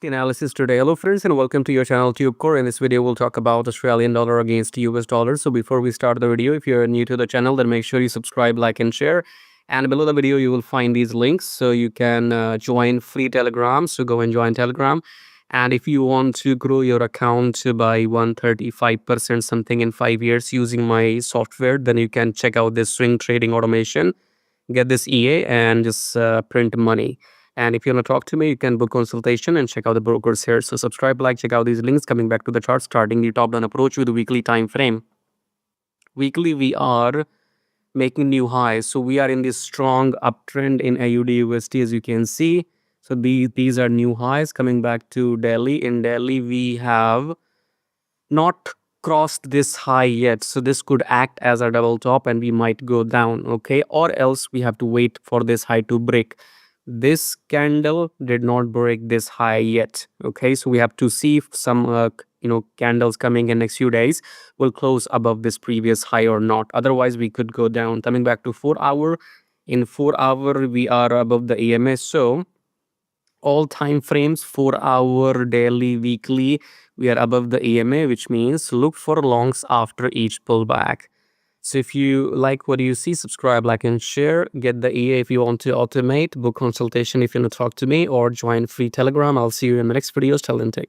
Analysis today. Hello friends and welcome to your channel TubeCore. In this video we'll talk about Australian dollar against US dollar. So before we start the video, if you're new to the channel, then make sure you subscribe, like and share. And below the video you will find these links so you can join free Telegram. So go and join Telegram. And if you want to grow your account by 135% something in 5 years using my software, then you can check out this swing trading automation. Get this EA and just print money. And if you want to talk to me, you can book consultation and check out the brokers here. So subscribe, like, check out these links. Coming back to the chart, starting the top down approach with the weekly time frame. Weekly, we are making new highs. So we are in this strong uptrend in AUDUSD, as you can see. So these are new highs. Coming back to Delhi. In Delhi, we have not crossed this high yet, so this could act as a double top and we might go down, okay, or else we have to wait for this high to break. This candle did not break this high yet, okay, so we have to see if some candles coming in next few days will close above this previous high or not. Otherwise we could go down. Coming back to 4 hour, in 4 hour we are above the EMA. So all time frames, 4 hour, daily, weekly, we are above the EMA, which means look for longs after each pullback. So if you like what you see, subscribe, like and share. Get the EA if you want to automate. Book consultation if you want to talk to me, or join free Telegram. I'll see you in the next videos. Till then, take